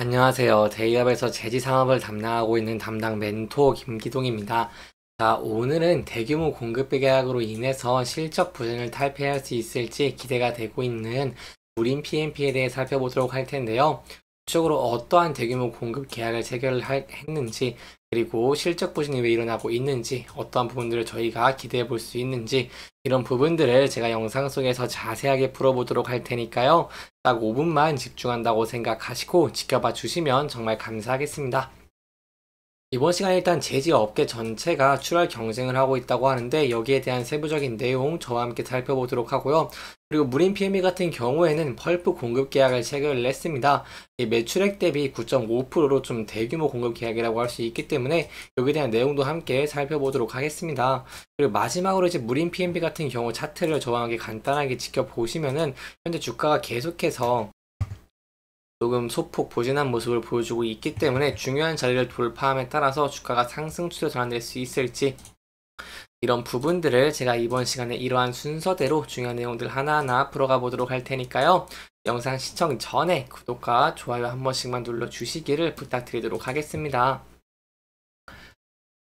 안녕하세요. 대기업에서 제지 산업을 담당하고 있는 담당 멘토 김기동입니다. 자, 오늘은 대규모 공급 계약으로 인해서 실적 부진을 탈피할 수 있을지 기대가 되고 있는 무림 PMP에 대해 살펴보도록 할 텐데요. 구체적으로 어떠한 대규모 공급 계약을 했는지, 그리고 실적 부진이 왜 일어나고 있는지, 어떠한 부분들을 저희가 기대해 볼 수 있는지, 이런 부분들을 제가 영상 속에서 자세하게 풀어보도록 할 테니까요. 딱 5분만 집중한다고 생각하시고 지켜봐 주시면 정말 감사하겠습니다. 이번 시간에 일단 제지 업계 전체가 출하를 경쟁을 하고 있다고 하는데 여기에 대한 세부적인 내용 저와 함께 살펴보도록 하고요. 그리고 무림 PME 같은 경우에는 펄프 공급 계약을 체결을 했습니다. 이 매출액 대비 9.5%로 좀 대규모 공급 계약이라고 할 수 있기 때문에 여기에 대한 내용도 함께 살펴보도록 하겠습니다. 그리고 마지막으로 이제 무림 PMP 같은 경우 차트를 저와 함께 간단하게 지켜보시면은 현재 주가가 계속해서 조금 소폭 부진한 모습을 보여주고 있기 때문에 중요한 자리를 돌파함에 따라서 주가가 상승 추세로 전환될 수 있을지 이런 부분들을 제가 이번 시간에 이러한 순서대로 중요한 내용들 하나하나 풀어가 보도록 할 테니까요. 영상 시청 전에 구독과 좋아요 한 번씩만 눌러주시기를 부탁드리도록 하겠습니다.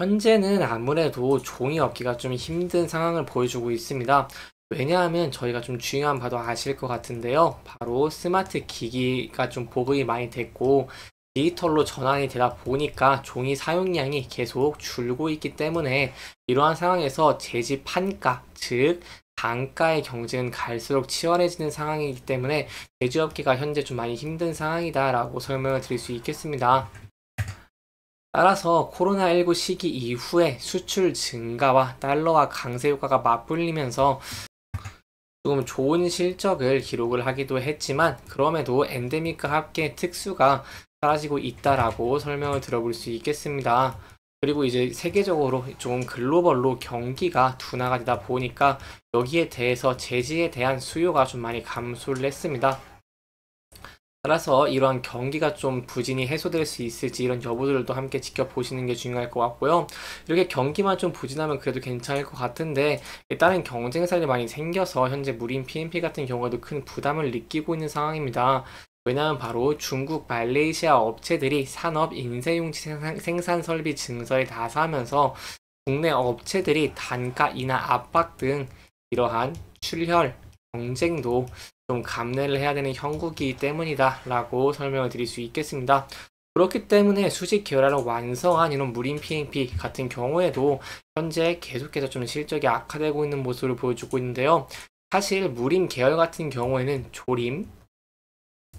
현재는 아무래도 종이 업계가 좀 힘든 상황을 보여주고 있습니다. 왜냐하면 저희가 좀 중요한 바도 아실 것 같은데요. 바로 스마트 기기가 좀 보급이 많이 됐고 디지털로 전환이 되다 보니까 종이 사용량이 계속 줄고 있기 때문에 이러한 상황에서 제지 판가, 즉 단가의 경쟁은 갈수록 치열해지는 상황이기 때문에 제조업계가 현재 좀 많이 힘든 상황이다라고 설명을 드릴 수 있겠습니다. 따라서 코로나19 시기 이후에 수출 증가와 달러와 강세 효과가 맞물리면서 조금 좋은 실적을 기록을 하기도 했지만 그럼에도 엔데믹과 함께 특수가 사라지고 있다라고 설명을 들어볼 수 있겠습니다. 그리고 이제 세계적으로 좀 글로벌로 경기가 둔화가 되다 보니까 여기에 대해서 제지에 대한 수요가 좀 많이 감소를 했습니다. 따라서 이러한 경기가 좀 부진이 해소될 수 있을지 이런 여부들도 함께 지켜보시는 게 중요할 것 같고요. 이렇게 경기만 좀 부진하면 그래도 괜찮을 것 같은데 다른 경쟁사들이 많이 생겨서 현재 무림 PMP 같은 경우에도 큰 부담을 느끼고 있는 상황입니다. 왜냐하면 바로 중국, 말레이시아 업체들이 산업 인쇄용지 생산 설비 증설에 나서면서 국내 업체들이 단가 인하 압박 등 이러한 출혈 경쟁도 좀 감내를 해야 되는 형국이기 때문이다 라고 설명을 드릴 수 있겠습니다. 그렇기 때문에 수직 계열화를 완성한 이런 무림 PMP 같은 경우에도 현재 계속해서 좀 실적이 악화되고 있는 모습을 보여주고 있는데요. 사실 무림 계열 같은 경우에는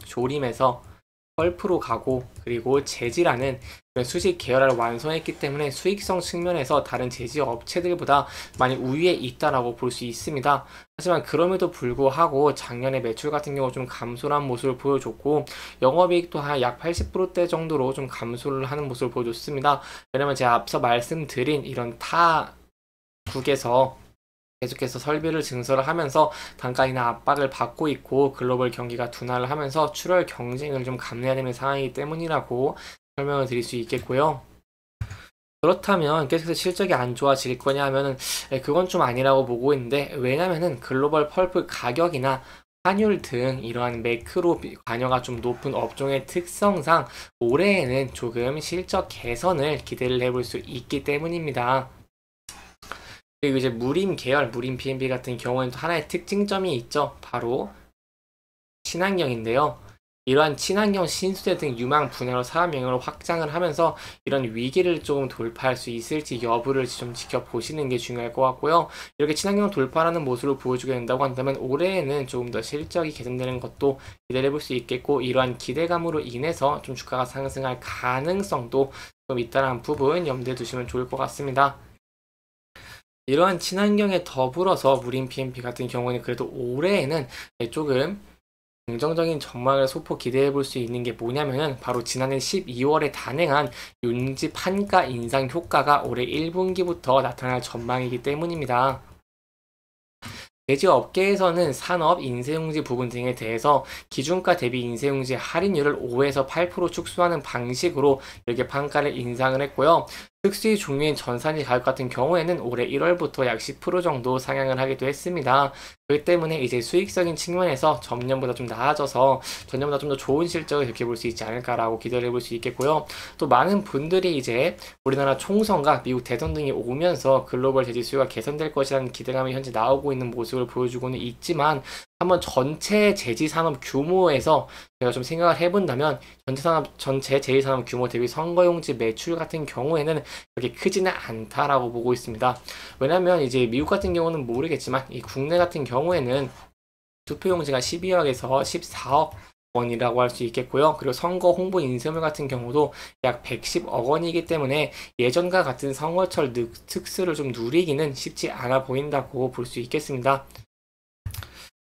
조림에서 펄프로 가고 그리고 재질하는 수직 계열화를 완성했기 때문에 수익성 측면에서 다른 제지 업체들보다 많이 우위에 있다라고 볼 수 있습니다. 하지만 그럼에도 불구하고 작년에 매출 같은 경우 좀 감소한 모습을 보여줬고 영업이익도 한 약 80%대 정도로 좀 감소를 하는 모습을 보여줬습니다. 왜냐면 제가 앞서 말씀드린 이런 타국에서 계속해서 설비를 증설을 하면서 단가 인하 압박을 받고 있고 글로벌 경기가 둔화를 하면서 출혈 경쟁을 좀 감내해야 되는 상황이기 때문이라고 설명을 드릴 수 있겠고요. 그렇다면 계속해서 실적이 안 좋아질 거냐 하면은 그건 좀 아니라고 보고 있는데 왜냐면은 글로벌 펄프 가격이나 환율 등 이러한 매크로 관여가 좀 높은 업종의 특성상 올해에는 조금 실적 개선을 기대를 해볼 수 있기 때문입니다. 그리고 이제 무림 계열, 무림 PMP 같은 경우에는 또 하나의 특징점이 있죠. 바로 친환경인데요. 이러한 친환경 신소재 등 유망 분야로 사업 영역을 확장을 하면서 이런 위기를 조금 돌파할 수 있을지 여부를 좀 지켜보시는 게 중요할 것 같고요. 이렇게 친환경 돌파하는 모습을 보여주게 된다고 한다면 올해에는 조금 더 실적이 개선되는 것도 기대해 볼 수 있겠고 이러한 기대감으로 인해서 좀 주가가 상승할 가능성도 좀 있다는 부분 염두에 두시면 좋을 것 같습니다. 이러한 친환경에 더불어서 무림 PMP 같은 경우는 그래도 올해에는 조금 긍정적인 전망을 소폭 기대해 볼 수 있는 게 뭐냐면은 바로 지난해 12월에 단행한 윤지 판가 인상 효과가 올해 1분기부터 나타날 전망이기 때문입니다. 제지 업계에서는 산업, 인쇄용지 부분 등에 대해서 기준가 대비 인쇄용지 할인율을 5에서 8% 축소하는 방식으로 이렇게 판가를 인상을 했고요. 특수히 종류인 전산지 가격 같은 경우에는 올해 1월부터 약 10% 정도 상향을 하기도 했습니다. 그렇기 때문에 이제 수익적인 측면에서 전년보다 좀 나아져서 전년보다 좀 더 좋은 실적을 지켜볼 수 있지 않을까라고 기대를 해볼 수 있겠고요. 또 많은 분들이 이제 우리나라 총선과 미국 대선 등이 오면서 글로벌 제지 수요가 개선될 것이라는 기대감이 현재 나오고 있는 모습을 보여주고는 있지만 한번 전체 제지 산업 규모에서 제가 좀 생각을 해본다면 전체 제지 산업 규모 대비 선거용지 매출 같은 경우에는 그렇게 크지는 않다라고 보고 있습니다. 왜냐면 이제 미국 같은 경우는 모르겠지만 이 국내 같은 경우에는 투표용지가 12억에서 14억 원이라고 할 수 있겠고요. 그리고 선거 홍보 인쇄물 같은 경우도 약 110억 원이기 때문에 예전과 같은 선거철 특수를 좀 누리기는 쉽지 않아 보인다고 볼 수 있겠습니다.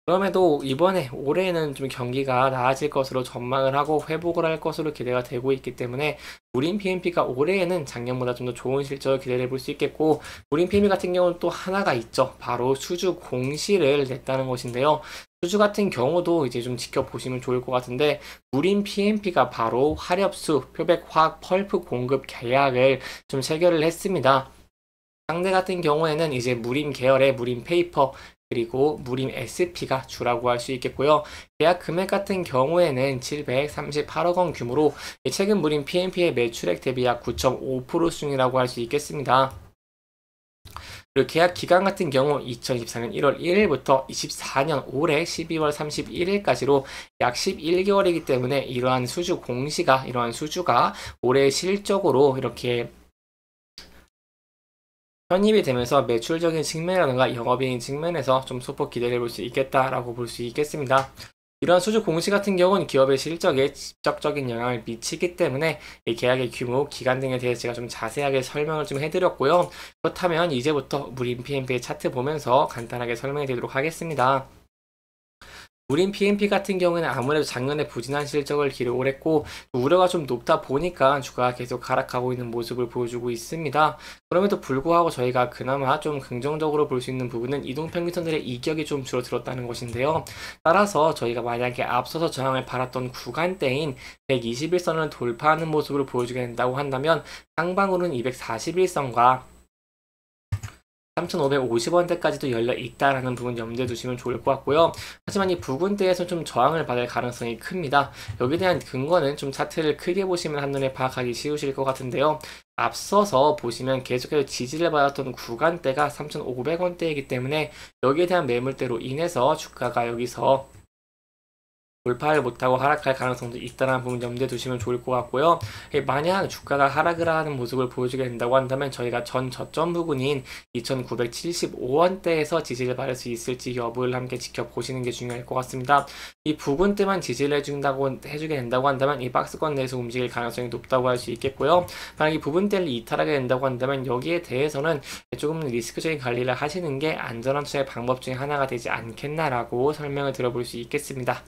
그럼에도 이번에 올해는 좀 경기가 나아질 것으로 전망을 하고 회복을 할 것으로 기대가 되고 있기 때문에 무림 PMP가 올해에는 작년보다 좀 더 좋은 실적을 기대해 볼 수 있겠고, 무림 PMP 같은 경우는 또 하나가 있죠. 바로 수주 공시를 냈다는 것인데요. 수주 같은 경우도 이제 좀 지켜보시면 좋을 것 같은데, 무림 PMP가 바로 화력수, 표백화학 펄프 공급 계약을 좀 체결을 했습니다. 상대 같은 경우에는 이제 무림 계열의 무림 페이퍼 그리고 무림 SP가 주라고 할 수 있겠고요. 계약 금액 같은 경우에는 738억 원 규모로 최근 무림 PMP의 매출액 대비 약 9.5% 수준이라고 할 수 있겠습니다. 그리고 계약 기간 같은 경우 2024년 1월 1일부터 24년 올해 12월 31일까지로 약 11개월이기 때문에 이러한 수주가 올해 실적으로 이렇게 편입이 되면서 매출적인 측면이라든가 영업이익 측면에서 좀 소폭 기대를 볼 수 있겠다라고 볼 수 있겠습니다. 이러한 수주 공시 같은 경우는 기업의 실적에 직접적인 영향을 미치기 때문에 이 계약의 규모, 기간 등에 대해서 제가 좀 자세하게 설명을 좀 해드렸고요. 그렇다면 이제부터 무림 PMP의 차트 보면서 간단하게 설명해 드리도록 하겠습니다. 무림 PMP 같은 경우에는 아무래도 작년에 부진한 실적을 기록을 했고 우려가 좀 높다 보니까 주가가 계속 하락하고 있는 모습을 보여주고 있습니다. 그럼에도 불구하고 저희가 그나마 좀 긍정적으로 볼 수 있는 부분은 이동평균선들의 이격이 좀 줄어들었다는 것인데요. 따라서 저희가 만약에 앞서서 저항을 받았던 구간대인 121선을 돌파하는 모습을 보여주게 된다고 한다면 상방으로는 241선과 3,550원대까지도 열려 있다라는 부분 염두에 두시면 좋을 것 같고요. 하지만 이 부근대에서 좀 저항을 받을 가능성이 큽니다. 여기에 대한 근거는 좀 차트를 크게 보시면 한눈에 파악하기 쉬우실 것 같은데요. 앞서서 보시면 계속해서 지지를 받았던 구간대가 3,500원대이기 때문에 여기에 대한 매물대로 인해서 주가가 여기서 돌파를 못하고 하락할 가능성도 있다는 부분 염두에 두시면 좋을 것 같고요. 만약 주가가 하락을 하는 모습을 보여주게 된다고 한다면 저희가 전 저점 부근인 2,975원대에서 지지를 받을 수 있을지 여부를 함께 지켜보시는 게 중요할 것 같습니다. 이 부근대만 지지를 해주게 된다고 한다면 이 박스권 내에서 움직일 가능성이 높다고 할 수 있겠고요. 만약 이 부분대를 이탈하게 된다고 한다면 여기에 대해서는 조금 리스크적인 관리를 하시는 게 안전한 투자의 방법 중에 하나가 되지 않겠나라고 설명을 들어볼 수 있겠습니다.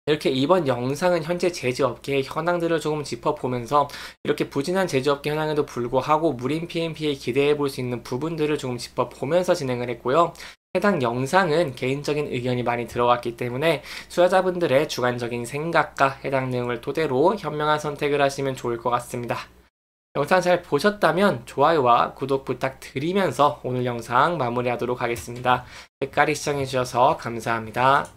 이렇게 이번 영상은 현재 제지업계의 현황들을 조금 짚어보면서 이렇게 부진한 제지업계 현황에도 불구하고 무림 PMP에 기대해 볼 수 있는 부분들을 조금 짚어보면서 진행을 했고요. 해당 영상은 개인적인 의견이 많이 들어갔기 때문에 투자자분들의 주관적인 생각과 해당 내용을 토대로 현명한 선택을 하시면 좋을 것 같습니다. 영상 잘 보셨다면 좋아요와 구독 부탁드리면서 오늘 영상 마무리하도록 하겠습니다. 끝까지 시청해주셔서 감사합니다.